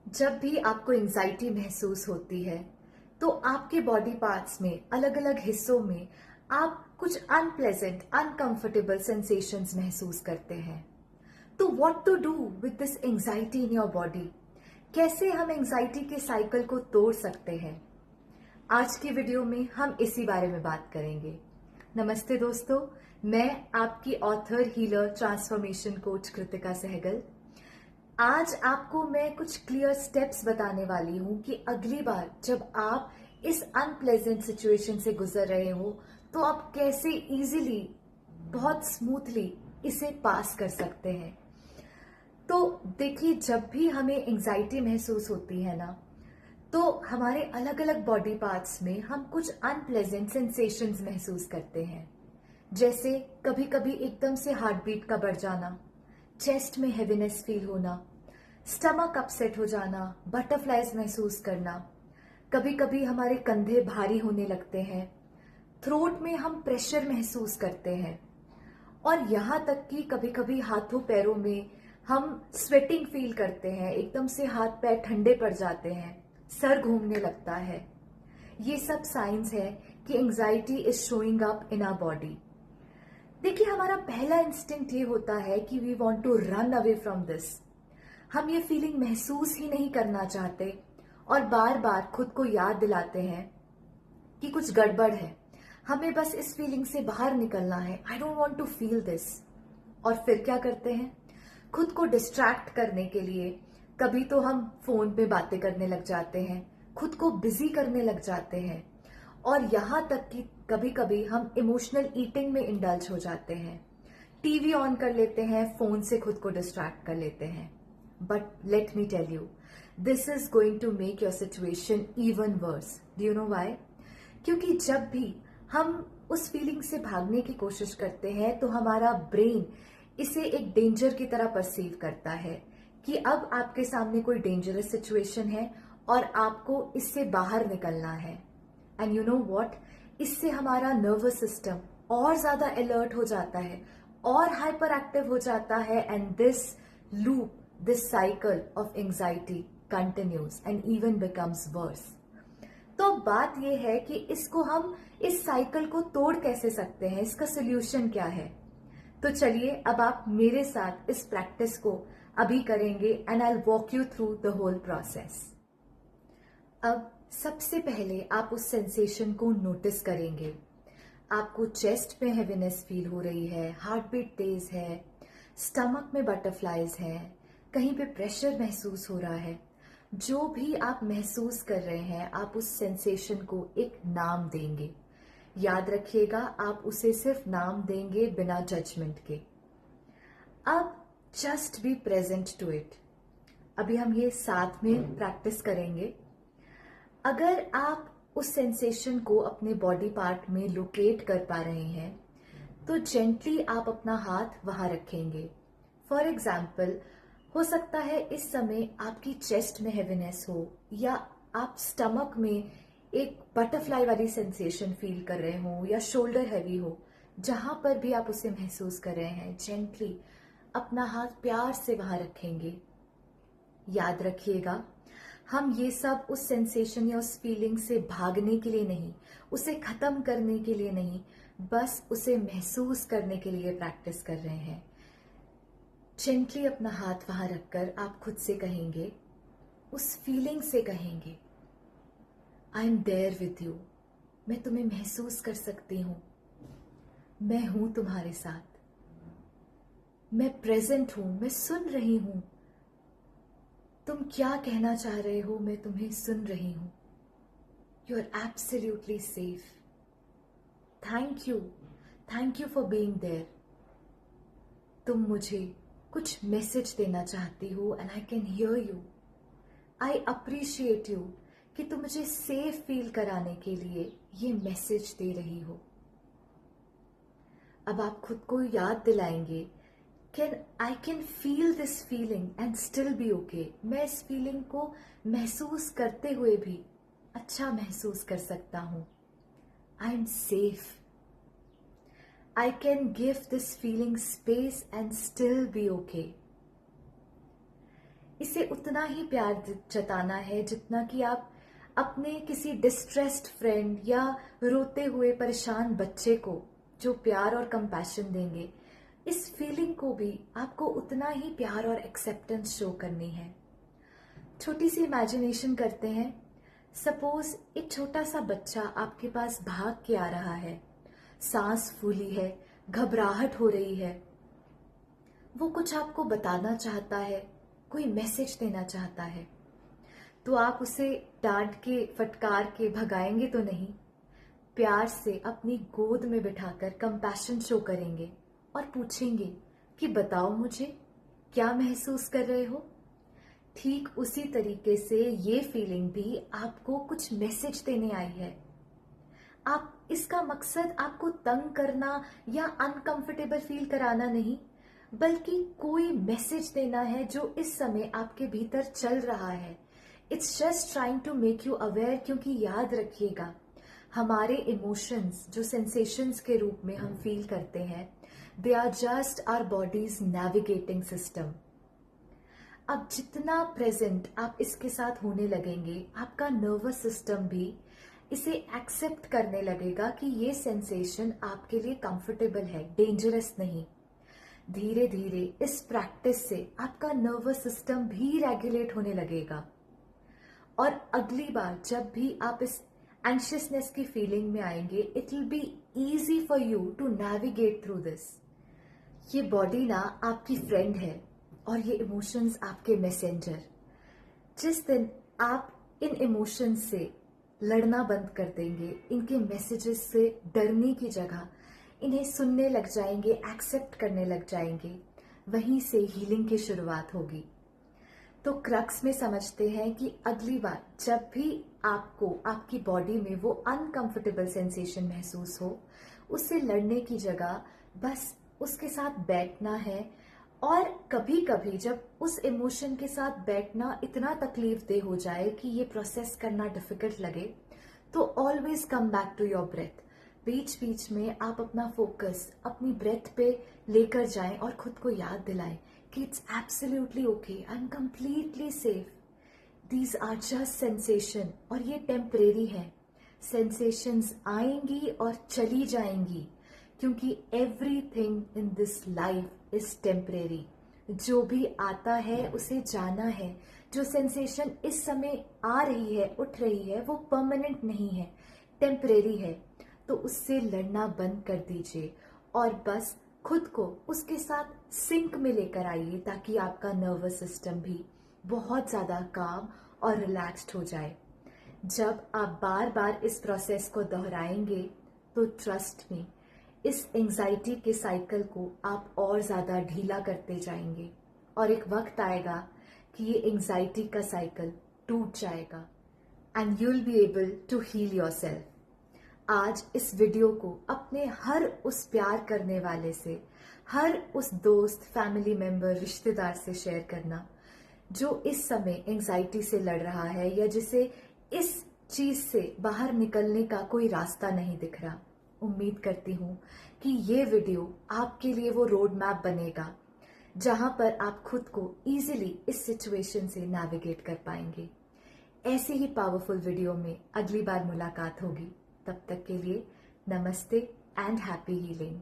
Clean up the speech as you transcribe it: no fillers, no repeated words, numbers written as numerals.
जब भी आपको एंजाइटी महसूस होती है तो आपके बॉडी पार्ट्स में अलग अलग हिस्सों में आप कुछ अनप्लेजेंट अनकंफर्टेबल सेंसेशंस महसूस करते हैं। तो what to do with this anxiety in your body? कैसे हम एंजाइटी के साइकिल को तोड़ सकते हैं? आज की वीडियो में हम इसी बारे में बात करेंगे। नमस्ते दोस्तों, मैं आपकी author, healer, transformation coach Kritika Sehgal. आज आपको मैं कुछ क्लियर स्टेप्स बताने वाली हूं कि अगली बार जब आप इस अनप्लेजेंट सिचुएशन से गुजर रहे हो तो आप कैसे इजीली, बहुत स्मूथली इसे पास कर सकते हैं। तो देखिए, जब भी हमें एंजाइटी महसूस होती है ना, तो हमारे अलग अलग बॉडी पार्ट्स में हम कुछ अनप्लेजेंट सेंसेशंस महसूस करते हैं। जैसे कभी कभी एकदम से हार्ट बीट का बढ़ जाना, चेस्ट में हेवीनेस फील होना, स्टमक अपसेट हो जाना, बटरफ्लाइज महसूस करना। कभी कभी हमारे कंधे भारी होने लगते हैं, थ्रोट में हम प्रेशर महसूस करते हैं, और यहाँ तक कि कभी कभी हाथों पैरों में हम स्वेटिंग फील करते हैं, एकदम से हाथ पैर ठंडे पड़ जाते हैं, सर घूमने लगता है। ये सब साइंस है कि anxiety is showing up in our body. देखिए, हमारा पहला इंस्टिंक्ट ये होता है कि we want to run away from this. हम ये फीलिंग महसूस ही नहीं करना चाहते और बार बार खुद को याद दिलाते हैं कि कुछ गड़बड़ है, हमें बस इस फीलिंग से बाहर निकलना है, I don't want to feel this. और फिर क्या करते हैं? खुद को डिस्ट्रैक्ट करने के लिए कभी तो हम फोन पे बातें करने लग जाते हैं, खुद को बिजी करने लग जाते हैं, और यहाँ तक कि कभी कभी हम इमोशनल ईटिंग में इंडल्ज हो जाते हैं। टीवी ऑन कर लेते हैं, फोन से खुद को डिस्ट्रैक्ट कर लेते हैं। But let me tell you, this is going to make your situation even worse. Do you know why? क्योंकि जब भी हम उस फीलिंग से भागने की कोशिश करते हैं तो हमारा ब्रेन इसे एक डेंजर की तरह परसीव करता है कि अब आपके सामने कोई डेंजरस सिचुएशन है और आपको इससे बाहर निकलना है। एंड यू नो व्हाट, इससे हमारा नर्वस सिस्टम और ज्यादा अलर्ट हो जाता है और हाइपर एक्टिव हो जाता है, and this loop, this cycle of anxiety continues and even becomes worse. तो बात यह है कि इसको हम, इस साइकिल को तोड़ कैसे सकते हैं, इसका सोल्यूशन क्या है? तो चलिए, अब आप मेरे साथ इस प्रैक्टिस को अभी करेंगे and I will walk you through the whole process. अब सबसे पहले आप उस सेंसेशन को नोटिस करेंगे। आपको चेस्ट में हेवीनेस फील हो रही है, हार्ट बीट तेज है, स्टमक में बटरफ्लाइज है, कहीं पे प्रेशर महसूस हो रहा है। जो भी आप महसूस कर रहे हैं, आप उस सेंसेशन को एक नाम देंगे। याद रखिएगा, आप उसे सिर्फ नाम देंगे, बिना जजमेंट के। अब just be present to it. अभी हम ये साथ में प्रैक्टिस करेंगे। अगर आप उस सेंसेशन को अपने बॉडी पार्ट में लोकेट कर पा रहे हैं तो जेंटली आप अपना हाथ वहां रखेंगे। फॉर एग्जाम्पल, हो सकता है इस समय आपकी चेस्ट में हेवीनेस हो, या आप स्टमक में एक बटरफ्लाई वाली सेंसेशन फील कर रहे हो, या शोल्डर हैवी हो। जहां पर भी आप उसे महसूस कर रहे हैं, जेंटली अपना हाथ प्यार से वहां रखेंगे। याद रखिएगा, हम ये सब उस सेंसेशन या उस फीलिंग से भागने के लिए नहीं, उसे खत्म करने के लिए नहीं, बस उसे महसूस करने के लिए प्रैक्टिस कर रहे हैं। जेंटली अपना हाथ वहां रखकर आप खुद से कहेंगे, उस फीलिंग से कहेंगे, I am there with you. मैं तुम्हें महसूस कर सकती हूं, मैं हूं तुम्हारे साथ, मैं प्रेजेंट हूं, मैं सुन रही हूं। तुम क्या कहना चाह रहे हो, मैं तुम्हें सुन रही हूं। You are absolutely safe. Thank you for being there. तुम मुझे कुछ मैसेज देना चाहती हो and I can hear you. I appreciate you कि तुम मुझे सेफ फील कराने के लिए ये मैसेज दे रही हो। अब आप खुद को याद दिलाएंगे, I can feel this feeling and still be okay. मैं इस फीलिंग को महसूस करते हुए भी अच्छा महसूस कर सकता हूं। I am safe. I can give this feeling space and still be okay. इसे उतना ही प्यार जताना है जितना कि आप अपने किसी डिस्ट्रेस्ड फ्रेंड या रोते हुए परेशान बच्चे को जो प्यार और कंपैशन देंगे, इस फीलिंग को भी आपको उतना ही प्यार और एक्सेप्टेंस शो करनी है। छोटी सी इमेजिनेशन करते हैं। सपोज एक छोटा सा बच्चा आपके पास भाग के आ रहा है, सांस फूली है, घबराहट हो रही है, वो कुछ आपको बताना चाहता है, कोई मैसेज देना चाहता है, तो आप उसे डांट के फटकार के भगाएंगे तो नहीं, प्यार से अपनी गोद में बिठाकर कंपैशन शो करेंगे और पूछेंगे कि बताओ मुझे क्या महसूस कर रहे हो। ठीक उसी तरीके से ये फीलिंग भी आपको कुछ मैसेज देने आई है। आप इसका मकसद आपको तंग करना या अनकंफर्टेबल फील कराना नहीं, बल्कि कोई मैसेज देना है जो इस समय आपके भीतर चल रहा है। It's just trying to make you aware, क्योंकि याद रखिएगा हमारे इमोशंस जो सेंसेशंस के रूप में हम फील करते हैं, they are just our bodies navigating system. अब जितना प्रेजेंट आप इसके साथ होने लगेंगे, आपका नर्वस सिस्टम भी इसे एक्सेप्ट करने लगेगा कि ये सेंसेशन आपके लिए कंफर्टेबल है, डेंजरस नहीं। धीरे धीरे इस प्रैक्टिस से आपका नर्वस सिस्टम भी रेगुलेट होने लगेगा और अगली बार जब भी आप इस एंशियसनेस की फीलिंग में आएंगे, it will be easy for you to navigate through this. ये बॉडी ना आपकी फ्रेंड है और ये इमोशंस आपके मैसेंजर। जिस दिन आप इन इमोशंस से लड़ना बंद कर देंगे, इनके मैसेजेस से डरने की जगह इन्हें सुनने लग जाएंगे, एक्सेप्ट करने लग जाएंगे, वहीं से हीलिंग की शुरुआत होगी। तो क्रक्स में समझते हैं कि अगली बार जब भी आपको आपकी बॉडी में वो अनकंफर्टेबल सेंसेशन महसूस हो, उससे लड़ने की जगह बस उसके साथ बैठना है। और कभी कभी जब उस इमोशन के साथ बैठना इतना तकलीफदेह हो जाए कि ये प्रोसेस करना डिफिकल्ट लगे, तो always come back to your breath. बीच बीच में आप अपना फोकस अपनी ब्रेथ पे लेकर जाएं और खुद को याद दिलाएं कि it's absolutely okay, I am completely safe, these are just sensation और ये टेम्परेरी है। सेंसेशंस आएंगी और चली जाएंगी, क्योंकि everything in this life is temporary. जो भी आता है उसे जाना है। जो सेंसेशन इस समय आ रही है, उठ रही है, वो परमानेंट नहीं है, टेम्परेरी है। तो उससे लड़ना बंद कर दीजिए और बस खुद को उसके साथ सिंक में लेकर आइए, ताकि आपका नर्वस सिस्टम भी बहुत ज्यादा काम और रिलैक्स्ड हो जाए। जब आप बार बार इस प्रोसेस को दोहराएंगे तो ट्रस्ट में इस एंजाइटी के साइकिल को आप और ज्यादा ढीला करते जाएंगे और एक वक्त आएगा कि ये एंजाइटी का साइकिल टूट जाएगा and you will be able to heal yourself. आज इस वीडियो को अपने हर उस प्यार करने वाले से, हर उस दोस्त, फैमिली मेंबर, रिश्तेदार से शेयर करना जो इस समय एंजाइटी से लड़ रहा है या जिसे इस चीज से बाहर निकलने का कोई रास्ता नहीं दिख रहा। उम्मीद करती हूँ कि ये वीडियो आपके लिए वो रोड मैप बनेगा जहां पर आप खुद को इजीली इस सिचुएशन से नेविगेट कर पाएंगे। ऐसे ही पावरफुल वीडियो में अगली बार मुलाकात होगी। तब तक के लिए नमस्ते एंड हैप्पी हीलिंग।